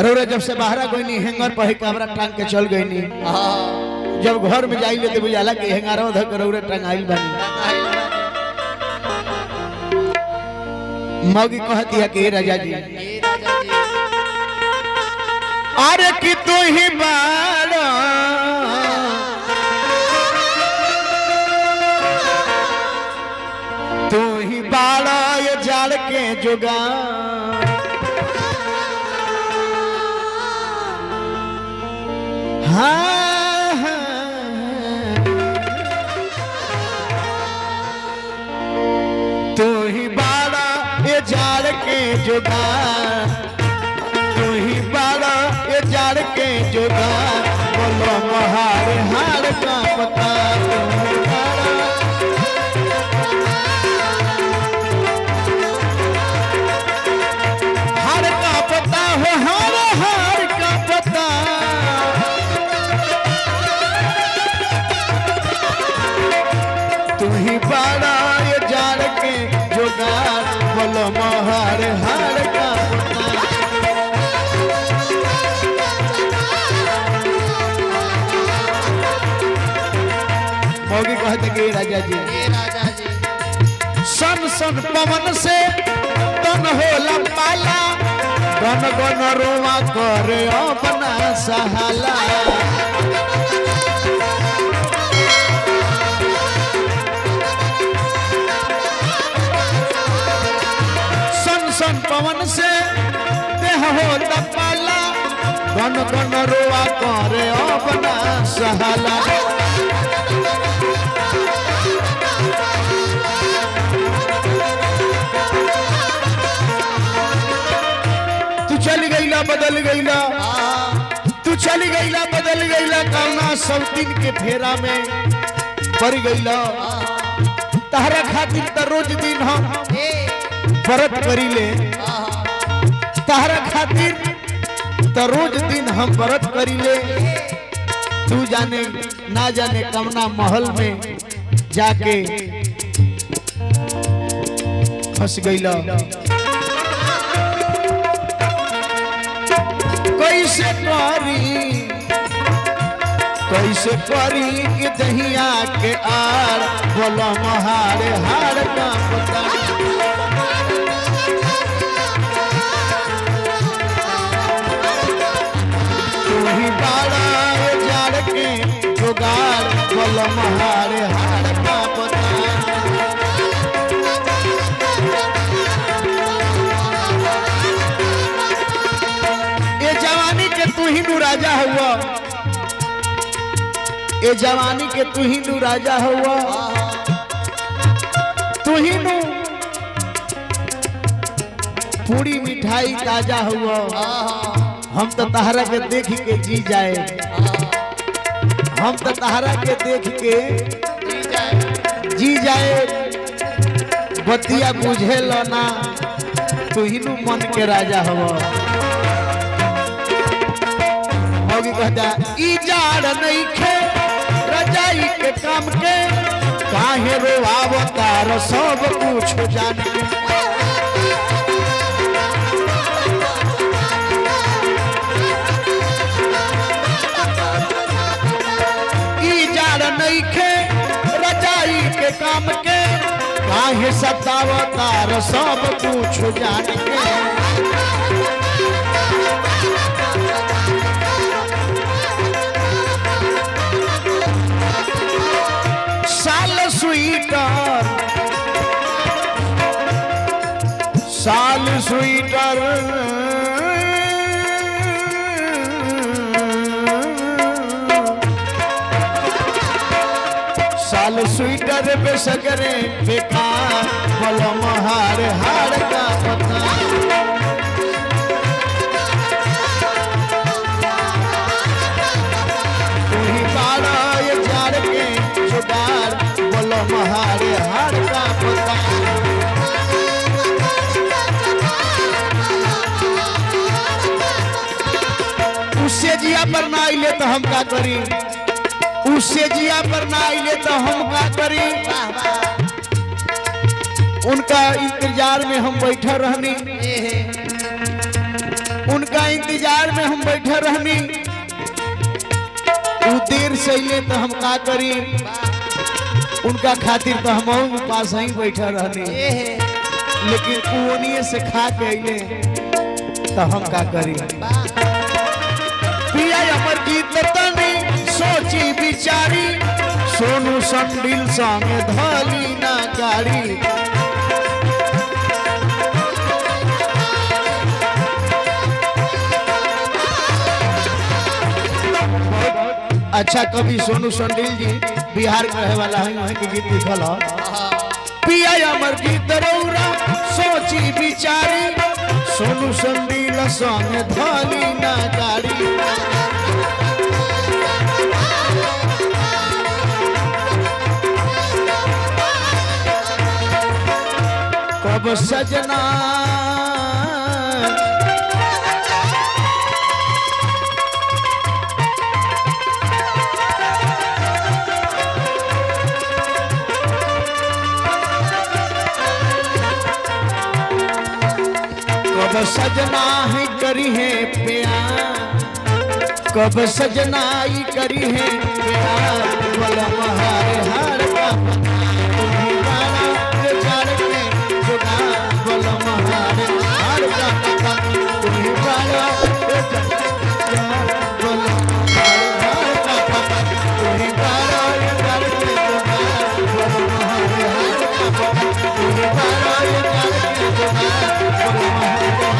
रौरा जब से बाहर गईनी हैंगर पर कैमरा टांग के चल गईनी। जब घर में जाइले तो बुझाला कि हैंगर धक रौरा टांगाइल बानी। मौगी कहती है कि राजा जी अरे कि तू ही बाड़ा तू ही बाड़ा ये जाल के जुगा हाँ, तू ही बाड़ा ये जाल के जुगा तू ही बाड़ा ये जाल के जुगा बोलो महार हार का पता हार का पता हो हार हार का पता तू ही बाड़ा ये जाल के जुगाड़ बोलो महार हार का मौगी कहते कि राजा जी सन सन पवन से तन होला पाला गन गन रोवा करे अपना सहाला सन सन पवन से देह होला पाला गन गन रोवा करे अपना सहाला चली गईला बदल गईला तू चली गईला बदल गईला कौना सब दिन के फेरा में पड़ गईला तहरा खातिर त रोज दिन हम व्रत करीले तहरा खातिर त रोज दिन हम व्रत करीले तू जाने ना जाने कौना महल में जाके फंस गईला कैसे करी कि दहिया के आर बोलो महार हार का पता तू ही बाड़ा जाड़ के जुगाड़ बोलो महार हार का पता तू ही नू राजा हुआ ये जवानी के तू ही नू राजा हुआ तू ही नू पूरी मिठाई ताजा हुआ हम तो तहरा के देख के जी जाए हम तो तहरा के देख के जी जाए बतिया बुझे लो ना तू ही नू मन के राजा हुआ कहता ई जाड़ नहीं खे रजाई के काम के काहे रोआवतार सब कुछ जान के ई जाड़ नहीं खे रजाई के काम के काहे सतावतार सब कुछ जान के साल स्वीटर साल स्वीटर बेसगरे बेकार बोलो महार हार का पता तू ही बाड़ा ये जाड़ के जुगाड़ बोलो महार हार का पता उससे जिया पर ना आइले तो हम का करी उससे जिया पर ना आइले तो हम का करी उनका इंतजार में हम बैठा रहनी उनका इंतजार में हम बैठे रहनी। वो देर से अले तो हम का करी, उनका खातिर तो हम पास ही बैठे रहनी, लेकिन ओनिए से खा के अले तो हम का करी। पिया अमर गीत तनी सोची बिचारी, सोनू संडिल संगे धली ना गाड़ी। अच्छा कवि सोनू संडिल जी बिहार के रहे वाला है, वहीं के गीत लिखल है। पिया अमर गीत रौरा सोची बिचारी, सोनू संडिल संगे धली ना गाड़ी। कब सजना कब सजना ही करी है प्यार, कब सजना ही करी है प्यार। बोला महारे हार का तुम्ही गाना के जाड़ के जुड़ा, बोला महारे हार का तुम्ही गाना के जुड़ा, बोला महारे हार का तुम्ही गाना के जाड़ के जुड़ा, बोला महारे हार का तुम्ही गाना के जाड़ के जुड़ा, बोला महारे हार का